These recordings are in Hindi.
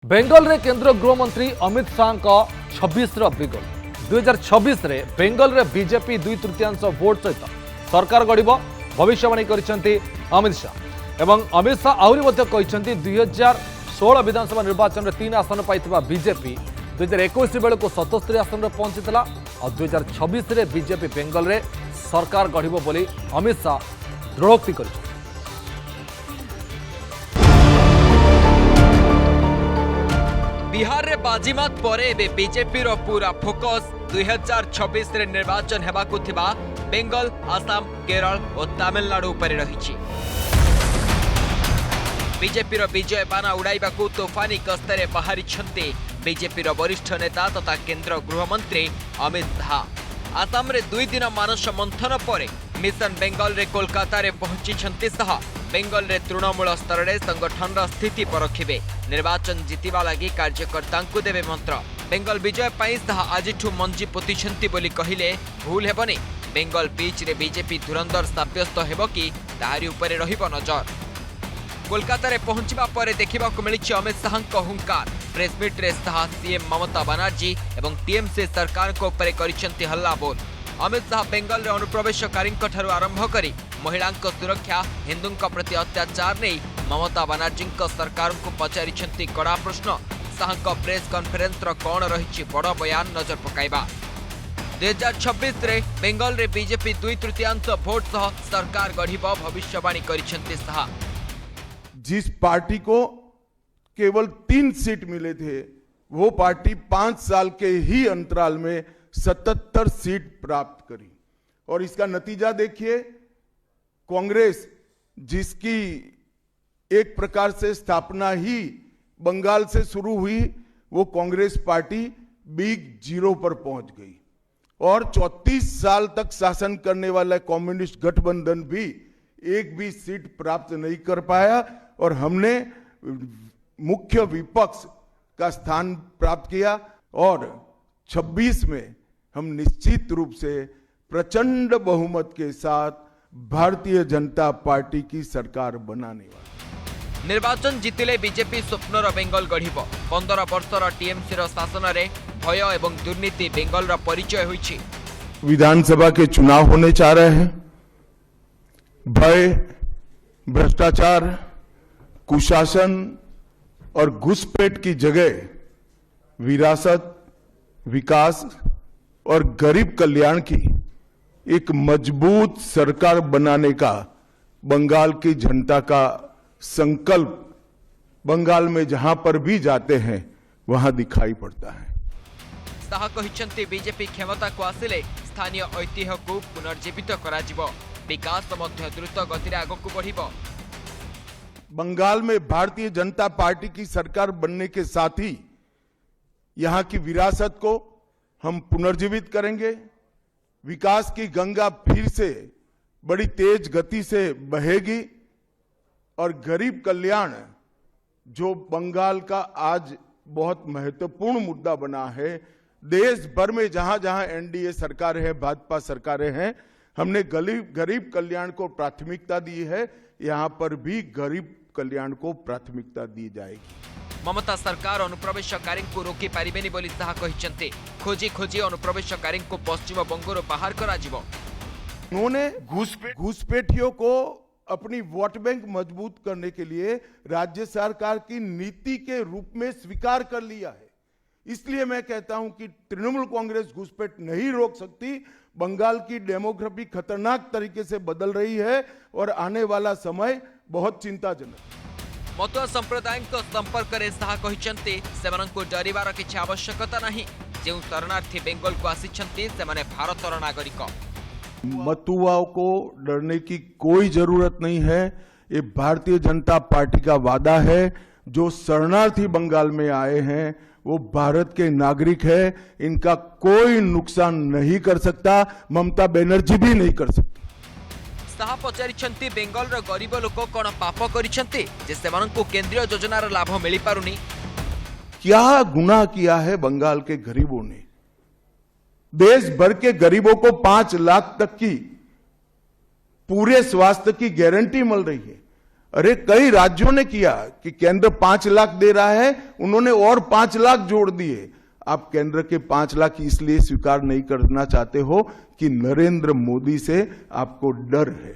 बेंगल रे केंद्र गृहमंत्री अमित शाह का 26 बिगल 2026 रे बेंगल रे बीजेपी 2/3 वोट सहित सरकार गढ़ भविष्यवाणी करिसेंती अमित शाह एवं अमित शाह आहरी मध्य कहिसेंती 2016 विधानसभा निर्वाचन में 3 आसन पाइथिबा बीजेपी 2021 बेलू 77 आसन में पहुंचीला और 2026 रे बीजेपी बेंगल रे सरकार गढ़ बोली अमित शाह दृढ़ोक्ति करिसेंती। बिहार रे बाजीमात परे एबे बीजेपी रो पूरा फोकस 2026 रे निर्वाचन हेबाकु थिबा बेंगल, आसाम, केरल और तमिलनाडु पर रही। बीजेपी रो विजय बाना उड़ाइबाकु तोफानी गस्तरे बाहरी बीजेपी रो वरिष्ठ नेता तथा केंद्र गृहमंत्री अमित शाह। आसाम रे 2 दिन मानस मंथन पर मिशन बेंगल रे कोलकाता रे पहुंची शाह बेंगल रे तृणमूल स्तर में संगठन स्थिति परखिबे, निर्वाचन जीतिबा लगी कार्यकर्ता देवे मंत्र। बेंगल विजय पाई शाह आज मंजी पोती बोली कहिले भूल हेबनी। बेंगल बीच रे बीजेपी धुरंधर साब्यस्त हेब कि ताहारी उपरे रहिबो नजर। कोलकाता रे पहुंचबा परे देखिबा को मिलिछि अमित शाह को हुंकार। प्रेस मीट रे शाह सीएम ममता बनर्जी एवं टीएमसी सरकार को उपरे करिसेंती हल्ला बोल। अमित शाह बेंगल रे अनुप्रवेशकारी आरंभ करी महिला सुरक्षा, हिंदू प्रति अत्याचार नहीं ममता बनर्जी सरकार को पचारि कड़ा प्रश्न। शाह प्रेस कॉन्फ्रेंस कौन रही बड़ बयान नजर पकाइबा। 2026 रे बेंगल रे बीजेपी 2/3 वोट सह सरकार गढ़ भविष्यवाणी करिसेंती शाह। जिस पार्टी को केवल 3 सीट मिले थे वो पार्टी 5 साल के ही अंतराल में 77 सीट प्राप्त करी और इसका नतीजा देखिए। कांग्रेस जिसकी एक प्रकार से स्थापना ही बंगाल से शुरू हुई, वो कांग्रेस पार्टी बिग जीरो पर पहुंच गई और 34 साल तक शासन करने वाला कम्युनिस्ट गठबंधन भी एक भी सीट प्राप्त नहीं कर पाया और हमने मुख्य विपक्ष का स्थान प्राप्त किया और 26 में हम निश्चित रूप से प्रचंड बहुमत के साथ भारतीय जनता पार्टी की सरकार बनाने वाले। निर्वाचन जीतिले बीजेपी स्वप्नर बेंगल गढ़। 15 वर्षर टीएमसी शासन रे भय एवं दुर्नीति बेंगल रा परिचय होइछि। विधानसभा के चुनाव होने जा रहे हैं। भय, भ्रष्टाचार, कुशासन और घुसपैठ की जगह विरासत, विकास और गरीब कल्याण की एक मजबूत सरकार बनाने का बंगाल की जनता का संकल्प बंगाल में जहां पर भी जाते हैं वहां दिखाई पड़ता है। शाह कहिसेंती बीजेपी क्षमता को आसिले स्थानीय ऐतिह्य को पुनर्जीवित कराजिबो, विकास मध्य द्रुत गति आगक बढ़िबो। बंगाल में भारतीय जनता पार्टी की सरकार बनने के साथ ही यहां की विरासत को हम पुनर्जीवित करेंगे। विकास की गंगा फिर से बड़ी तेज गति से बहेगी और गरीब कल्याण जो बंगाल का आज बहुत महत्वपूर्ण मुद्दा बना है, देश भर में जहां जहां एनडीए सरकारें हैं, भाजपा सरकारें हैं, हमने गरीब कल्याण को प्राथमिकता दी है। यहां पर भी गरीब कल्याण को प्राथमिकता दी जाएगी। ममता सरकार अनुप्रवेशकारी को रोकी पारिबेनी बोली शाह कहिसेंती। खोजी खोजी अनुप्रवेशकारी को पश्चिम बंगोर बाहर करा जिवो। उन्होंने घुसपैठियों को अपनी वोट बैंक मजबूत करने के लिए राज्य सरकार की नीति के रूप में स्वीकार कर लिया है। इसलिए मैं कहता हूं कि तृणमूल कांग्रेस घुसपैठ नहीं रोक सकती। बंगाल की डेमोग्राफी खतरनाक तरीके से बदल रही है और आने वाला समय बहुत चिंताजनक। मतुआ संप्रदाय संपर्क में शाह कहिसेंती सेमानंकु डरिबार किछि आवश्यकता नहीं। जो शरणार्थी बेंगल को आसिछंती सेमाने भारतर नागरिक। मतुआओं को डरने की कोई जरूरत नहीं है। ये भारतीय जनता पार्टी का वादा है। जो शरणार्थी बंगाल में आए हैं वो भारत के नागरिक है। इनका कोई नुकसान नहीं कर सकता, ममता बनर्जी भी नहीं कर सकती। शाह पचारिछंती बेंगल रो गरीब लोक कोन पाप करिछंती जे सेमानंकु केंद्रीय योजनार लाभ मिली पारुनी। क्या गुनाह किया है बंगाल के गरीबों ने? देश भर के गरीबों को 5 लाख तक की पूरे स्वास्थ्य की गारंटी मिल रही है। अरे कई राज्यों ने किया कि केंद्र 5 लाख दे रहा है, उन्होंने और 5 लाख जोड़ दिए। आप केंद्र के 5 लाख इसलिए स्वीकार नहीं करना चाहते हो कि नरेंद्र मोदी से आपको डर है।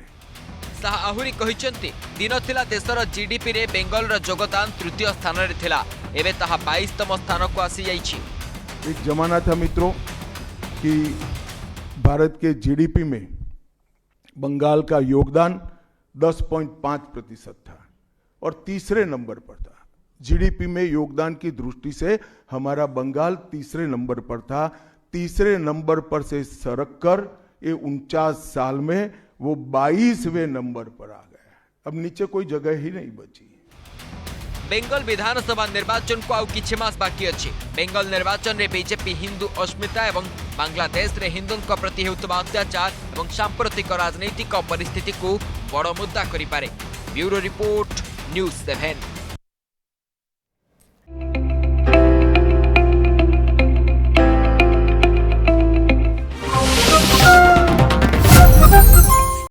साहा आहुरी कहिसेंति दिन थिला देशर जीडीपी रे बेंगल रो योगदान तृतीय स्थान रे थिला, एबे ताहा 22तम स्थान को आसी जाइछि। एक जमाना था मित्रों कि भारत के जीडीपी में बंगाल का योगदान 10.5% था और तीसरे नंबर पर था। जीडीपी में योगदान की दृष्टि से हमारा बंगाल तीसरे नंबर पर था। तीसरे नंबर पर से सरक कर ये 49 साल में वो 22वें नंबर पर आ गया। अब नीचे कोई जगह ही नहीं बची। बेंगल विधानसभा निर्वाचन को आउ किछि मास बाकी अछि। बेंगल निर्वाचन रे बीजेपी हिंदू अस्मिता एवं बांग्लादेश रे हिंदू प्रति हेउतबा अत्याचार एवं सांप्रतिक राजनैतिक परिस्थिति को बड़ मुद्दा करि पारे। Bureau report, news 7।